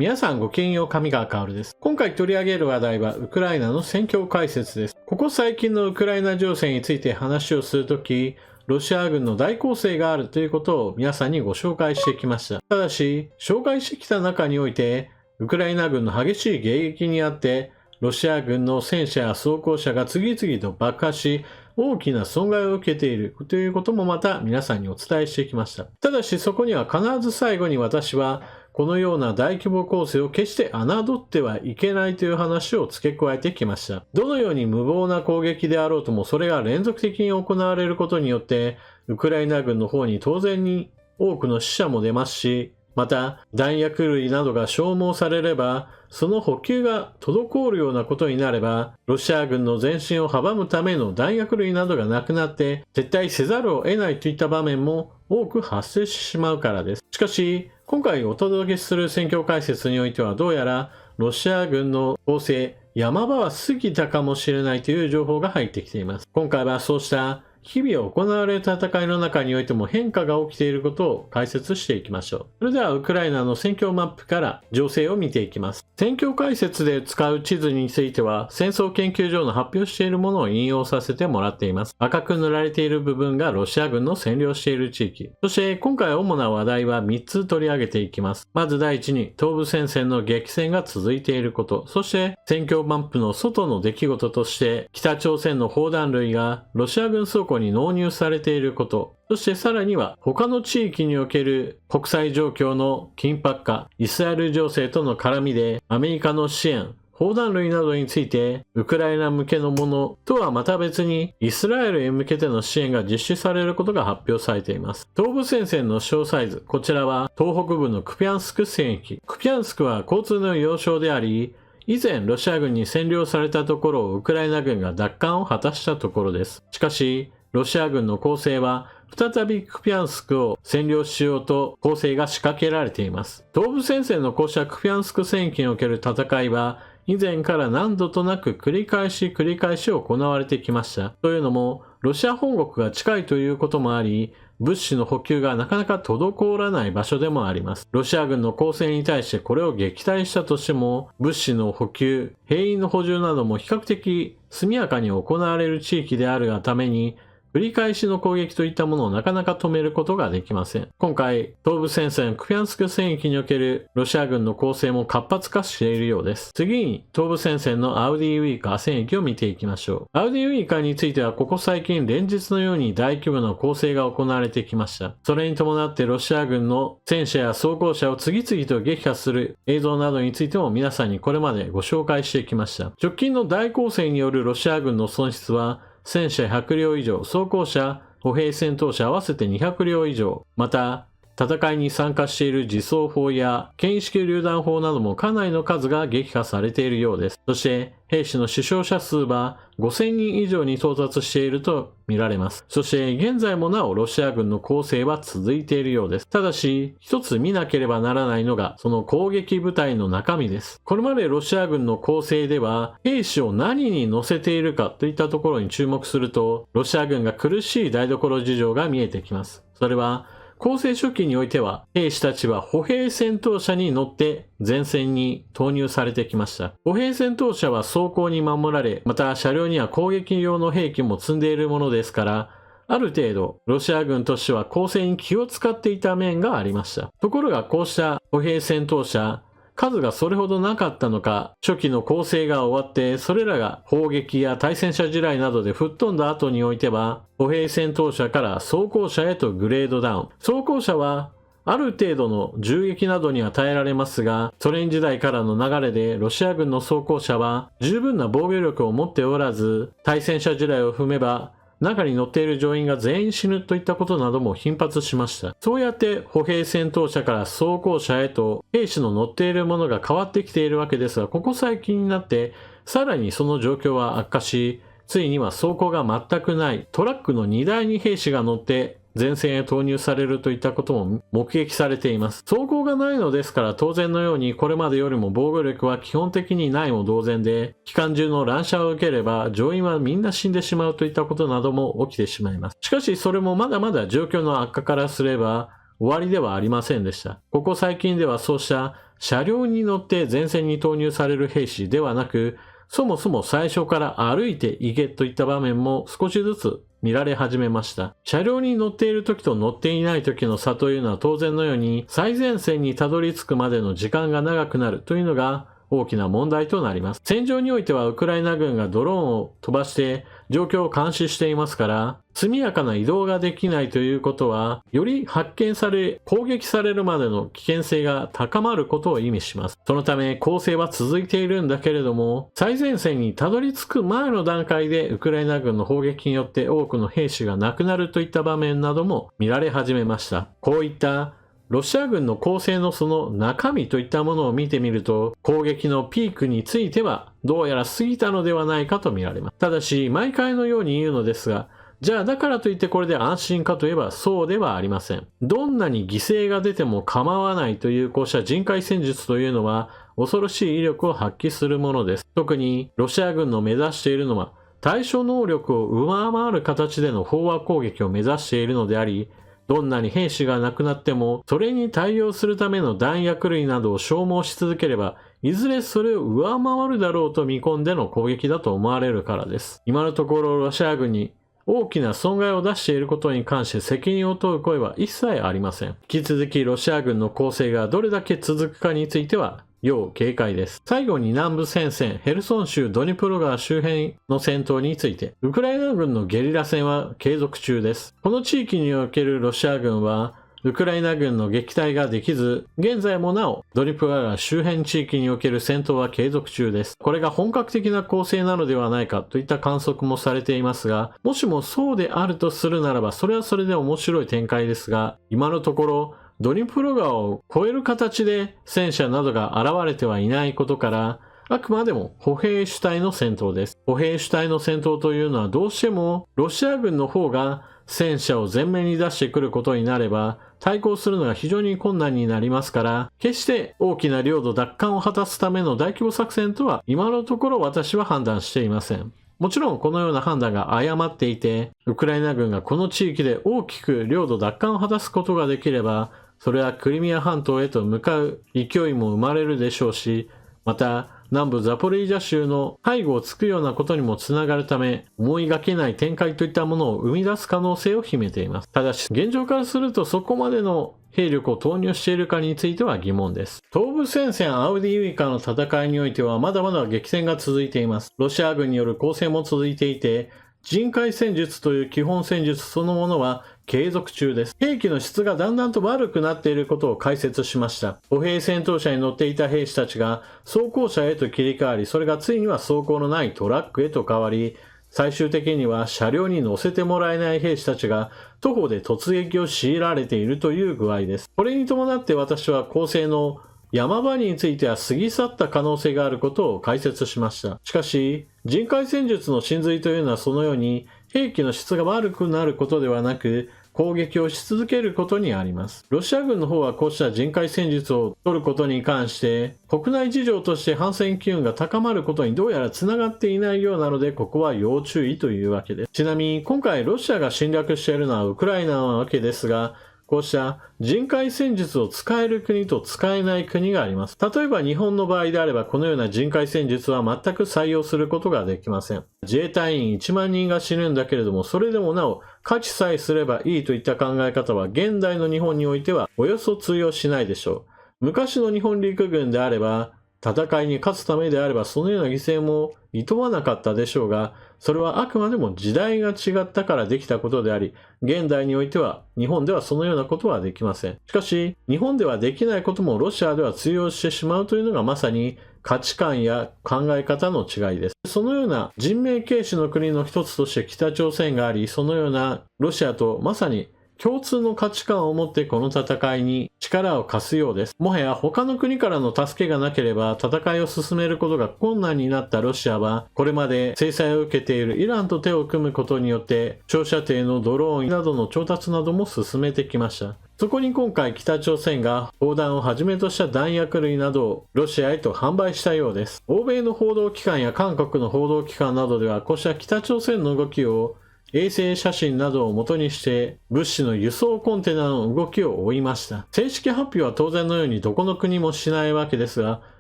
皆さんごきげんよう、上川薫です。今回取り上げる話題はウクライナの戦況解説です。ここ最近のウクライナ情勢について話をするとき、ロシア軍の大攻勢があるということを皆さんにご紹介してきました。ただし、紹介してきた中において、ウクライナ軍の激しい迎撃にあって、ロシア軍の戦車や装甲車が次々と爆破し、大きな損害を受けているということもまた皆さんにお伝えしてきました。ただしそこには必ず最後に私は、このような大規模攻勢を決して侮ってはいけないという話を付け加えてきました。どのように無謀な攻撃であろうともそれが連続的に行われることによって、ウクライナ軍の方に当然に多くの死者も出ますし、また弾薬類などが消耗されれば、その補給が滞るようなことになれば、ロシア軍の前進を阻むための弾薬類などがなくなって撤退せざるを得ないといった場面も多く発生してしまうからです。しかし、今回お届けする戦況解説においてはどうやらロシア軍の攻勢、山場は過ぎたかもしれないという情報が入ってきています。今回はそうした日々行われる戦いの中においても変化が起きていることを解説していきましょう。それではウクライナの戦況マップから情勢を見ていきます。戦況解説で使う地図については戦争研究所の発表しているものを引用させてもらっています。赤く塗られている部分がロシア軍の占領している地域。そして今回主な話題は3つ取り上げていきます。まず第一に東部戦線の激戦が続いていること。そして戦況マップの外の出来事として北朝鮮の砲弾類がロシア軍倉庫に納入されていること、そしてさらには他の地域における国際状況の緊迫化、イスラエル情勢との絡みでアメリカの支援、砲弾類などについてウクライナ向けのものとはまた別にイスラエルへ向けての支援が実施されることが発表されています。東部戦線の詳細図、こちらは東北部のクピャンスク戦域。クピャンスクは交通の要衝であり、以前ロシア軍に占領されたところをウクライナ軍が奪還を果たしたところです。しかし、ロシア軍の攻勢は再びクピャンスクを占領しようと攻勢が仕掛けられています。東部戦線のこうしたクピャンスク戦域における戦いは以前から何度となく繰り返し行われてきました。というのもロシア本国が近いということもあり、物資の補給がなかなか滞らない場所でもあります。ロシア軍の攻勢に対してこれを撃退したとしても、物資の補給、兵員の補充なども比較的速やかに行われる地域であるがために、繰り返しの攻撃といったものをなかなか止めることができません。今回、東部戦線クピャンスク戦域におけるロシア軍の攻勢も活発化しているようです。次に、東部戦線のアウディウィーカー戦域を見ていきましょう。アウディウィーカーについてはここ最近連日のように大規模な攻勢が行われてきました。それに伴ってロシア軍の戦車や装甲車を次々と撃破する映像などについても皆さんにこれまでご紹介してきました。直近の大攻勢によるロシア軍の損失は戦車100両以上、装甲車、歩兵戦闘車合わせて200両以上、また、戦いに参加している自走砲や剣式榴弾砲などもかなりの数が撃破されているようです。そして、兵士の死傷者数は5000人以上に到達していると見られます。そして、現在もなおロシア軍の攻勢は続いているようです。ただし、一つ見なければならないのが、その攻撃部隊の中身です。これまでロシア軍の攻勢では、兵士を何に乗せているかといったところに注目すると、ロシア軍が苦しい台所事情が見えてきます。それは、攻勢初期においては、兵士たちは歩兵戦闘車に乗って前線に投入されてきました。歩兵戦闘車は装甲に守られ、また車両には攻撃用の兵器も積んでいるものですから、ある程度、ロシア軍としては攻勢に気を使っていた面がありました。ところがこうした歩兵戦闘車、数がそれほどなかったのか、初期の攻勢が終わって、それらが砲撃や対戦車地雷などで吹っ飛んだ後においては、歩兵戦闘車から装甲車へとグレードダウン。装甲車は、ある程度の銃撃などには耐えられますが、ソ連時代からの流れでロシア軍の装甲車は十分な防御力を持っておらず、対戦車地雷を踏めば、中に乗っている乗員が全員死ぬといったことなども頻発しました。そうやって歩兵戦闘車から装甲車へと兵士の乗っているものが変わってきているわけですが、ここ最近になってさらにその状況は悪化し、ついには装甲が全くないトラックの荷台に兵士が乗って前線へ投入されるといったことも目撃されています。装甲がないのですから当然のようにこれまでよりも防御力は基本的にないも同然で、機関銃の乱射を受ければ乗員はみんな死んでしまうといったことなども起きてしまいます。しかしそれもまだまだ状況の悪化からすれば終わりではありませんでした。ここ最近ではそうした車両に乗って前線に投入される兵士ではなく、そもそも最初から歩いて行けといった場面も少しずつ見られ始めました。車両に乗っている時と乗っていない時の差というのは当然のように最前線にたどり着くまでの時間が長くなるというのが大きな問題となります。戦場においてはウクライナ軍がドローンを飛ばして状況を監視していますから、速やかな移動ができないということは、より発見され、攻撃されるまでの危険性が高まることを意味します。そのため、攻勢は続いているんだけれども、最前線にたどり着く前の段階でウクライナ軍の砲撃によって多くの兵士が亡くなるといった場面なども見られ始めました。こういったロシア軍の攻勢のその中身といったものを見てみると、攻撃のピークについてはどうやら過ぎたのではないかと見られます。ただし、毎回のように言うのですが、じゃあだからといってこれで安心かといえばそうではありません。どんなに犠牲が出ても構わないというこうした人海戦術というのは恐ろしい威力を発揮するものです。特にロシア軍の目指しているのは対処能力を上回る形での飽和攻撃を目指しているのであり、どんなに兵士が亡くなっても、それに対応するための弾薬類などを消耗し続ければ、いずれそれを上回るだろうと見込んでの攻撃だと思われるからです。今のところロシア軍に大きな損害を出していることに関して責任を問う声は一切ありません。引き続きロシア軍の攻勢がどれだけ続くかについては、要警戒です。最後に南部戦線、ヘルソン州ドニプロ川周辺の戦闘について、ウクライナ軍のゲリラ戦は継続中です。この地域におけるロシア軍は、ウクライナ軍の撃退ができず、現在もなお、ドニプロ川周辺地域における戦闘は継続中です。これが本格的な攻勢なのではないかといった観測もされていますが、もしもそうであるとするならば、それはそれで面白い展開ですが、今のところ、ドニプロ川を越える形で戦車などが現れてはいないことから、あくまでも歩兵主体の戦闘です。歩兵主体の戦闘というのはどうしてもロシア軍の方が戦車を前面に出してくることになれば対抗するのが非常に困難になりますから、決して大きな領土奪還を果たすための大規模作戦とは今のところ私は判断していません。もちろんこのような判断が誤っていて、ウクライナ軍がこの地域で大きく領土奪還を果たすことができれば、それはクリミア半島へと向かう勢いも生まれるでしょうし、また南部ザポリージャ州の背後をつくようなことにもつながるため、思いがけない展開といったものを生み出す可能性を秘めています。ただし、現状からするとそこまでの兵力を投入しているかについては疑問です。東部戦線アウディウイカの戦いにおいてはまだまだ激戦が続いています。ロシア軍による攻勢も続いていて、人海戦術という基本戦術そのものは継続中です。兵器の質がだんだんと悪くなっていることを解説しました。歩兵戦闘車に乗っていた兵士たちが装甲車へと切り替わり、それがついには装甲のないトラックへと変わり、最終的には車両に乗せてもらえない兵士たちが徒歩で突撃を強いられているという具合です。これに伴って私は攻勢の山場については過ぎ去った可能性があることを解説しました。しかし、人海戦術の真髄というのはそのように兵器の質が悪くなることではなく、攻撃をし続けることにあります。ロシア軍の方はこうした人海戦術を取ることに関して、国内事情として反戦機運が高まることにどうやら繋がっていないようなので、ここは要注意というわけです。ちなみに今回ロシアが侵略しているのはウクライナなわけですが、こうした人海戦術を使える国と使えない国があります。例えば日本の場合であればこのような人海戦術は全く採用することができません。自衛隊員1万人が死ぬんだけれども、それでもなお勝ちさえすればいいといった考え方は現代の日本においてはおよそ通用しないでしょう。昔の日本陸軍であれば、戦いに勝つためであればそのような犠牲も厭わなかったでしょうが、それはあくまでも時代が違ったからできたことであり、現代においては日本ではそのようなことはできません。しかし、日本ではできないこともロシアでは通用してしまうというのがまさに価値観や考え方の違いです。そのような人命軽視の国の一つとして北朝鮮があり、そのようなロシアとまさに共通の価値観を持ってこの戦いに力を貸すようです。もはや他の国からの助けがなければ戦いを進めることが困難になったロシアは、これまで制裁を受けているイランと手を組むことによって長射程のドローンなどの調達なども進めてきました。そこに今回北朝鮮が砲弾をはじめとした弾薬類などをロシアへと販売したようです。欧米の報道機関や韓国の報道機関などではこうした北朝鮮の動きを衛星写真などを元にして物資の輸送コンテナの動きを追いました。正式発表は当然のようにどこの国もしないわけですが、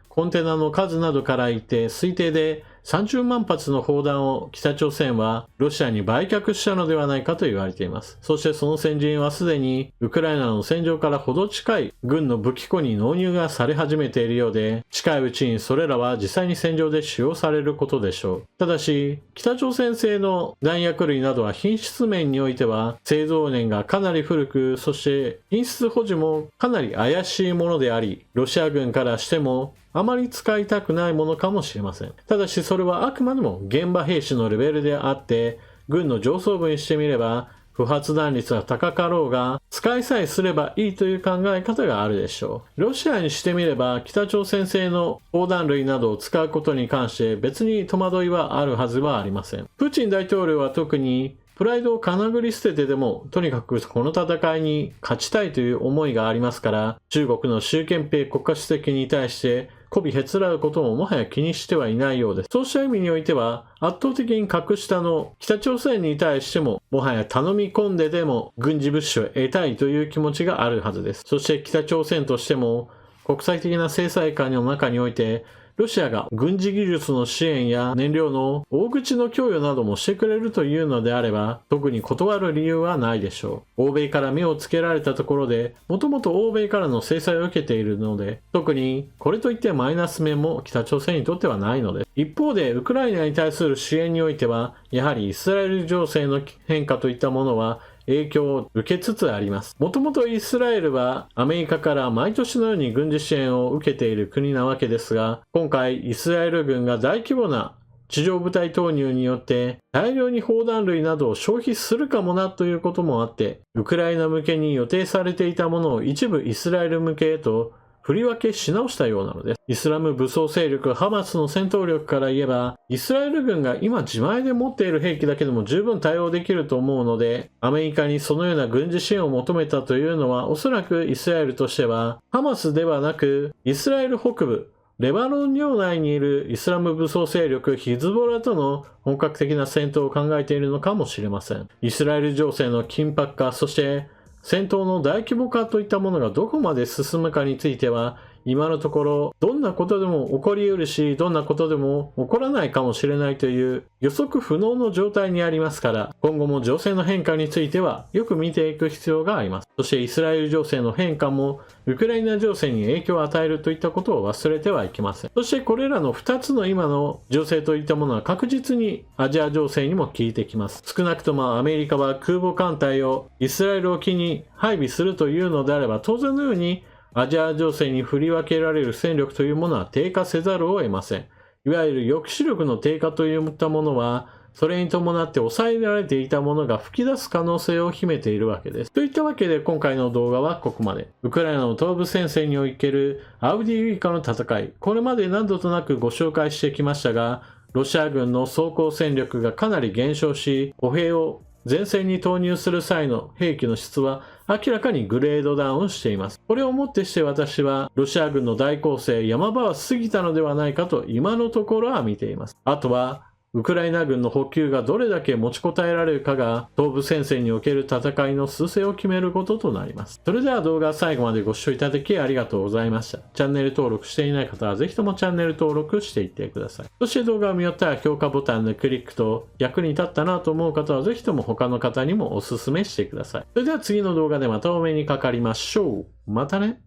コンテナの数などから言って推定で30万発の砲弾を北朝鮮はロシアに売却したのではないかと言われています。そしてその先陣はすでにウクライナの戦場からほど近い軍の武器庫に納入がされ始めているようで、近いうちにそれらは実際に戦場で使用されることでしょう。ただし、北朝鮮製の弾薬類などは品質面においては製造年がかなり古く、そして品質保持もかなり怪しいものであり、ロシア軍からしてもあまり使いたくないものかもしれません。ただしそれはあくまでも現場兵士のレベルであって、軍の上層部にしてみれば不発弾率は高かろうが使いさえすればいいという考え方があるでしょう。ロシアにしてみれば北朝鮮製の砲弾類などを使うことに関して別に戸惑いはあるはずはありません。プーチン大統領は特にプライドをかなぐり捨ててでもとにかくこの戦いに勝ちたいという思いがありますから、中国の習近平国家主席に対して媚びへつらうことももはや気にしてはいないようです。そうした意味においては圧倒的に格下の北朝鮮に対してももはや頼み込んででも軍事物資を得たいという気持ちがあるはずです。そして北朝鮮としても国際的な制裁下の中においてロシアが軍事技術の支援や燃料の大口の供与などもしてくれるというのであれば、特に断る理由はないでしょう。欧米から目をつけられたところで、もともと欧米からの制裁を受けているので、特にこれといってマイナス面も北朝鮮にとってはないのです。一方で、ウクライナに対する支援においては、やはりイスラエル情勢の変化といったものは、影響を受けつつあります。もともとイスラエルはアメリカから毎年のように軍事支援を受けている国なわけですが、今回イスラエル軍が大規模な地上部隊投入によって大量に砲弾類などを消費するかもなということもあって、ウクライナ向けに予定されていたものを一部イスラエル向けへと振り分けし直したようなのです。イスラム武装勢力ハマスの戦闘力から言えば、イスラエル軍が今自前で持っている兵器だけでも十分対応できると思うので、アメリカにそのような軍事支援を求めたというのは、おそらくイスラエルとしては、ハマスではなく、イスラエル北部、レバノン領内にいるイスラム武装勢力ヒズボラとの本格的な戦闘を考えているのかもしれません。イスラエル情勢の緊迫化、そして戦闘の大規模化といったものがどこまで進むかについては、今のところどんなことでも起こり得るし、どんなことでも起こらないかもしれないという予測不能の状態にありますから、今後も情勢の変化についてはよく見ていく必要があります。そしてイスラエル情勢の変化もウクライナ情勢に影響を与えるといったことを忘れてはいけません。そしてこれらの2つの今の情勢といったものは確実にアジア情勢にも効いてきます。少なくともアメリカは空母艦隊をイスラエル沖に配備するというのであれば、当然のようにアジア情勢に振り分けられる戦力というものは低下せざるを得ません。いわゆる抑止力の低下といったものは、それに伴って抑えられていたものが吹き出す可能性を秘めているわけです。といったわけで今回の動画はここまで。ウクライナの東部戦線におけるアウディーイカの戦い、これまで何度となくご紹介してきましたが、ロシア軍の装甲戦力がかなり減少し、歩兵を前線に投入する際の兵器の質は明らかにグレードダウンしています。これをもってして私はロシア軍の大攻勢山場は過ぎたのではないかと今のところは見ています。あとはウクライナ軍の補給がどれだけ持ちこたえられるかが東部戦線における戦いの趨勢を決めることとなります。それでは動画最後までご視聴いただきありがとうございました。チャンネル登録していない方はぜひともチャンネル登録していってください。そして動画を見よったら評価ボタンのクリックと役に立ったなと思う方はぜひとも他の方にもお勧めしてください。それでは次の動画でまたお目にかかりましょう。またね。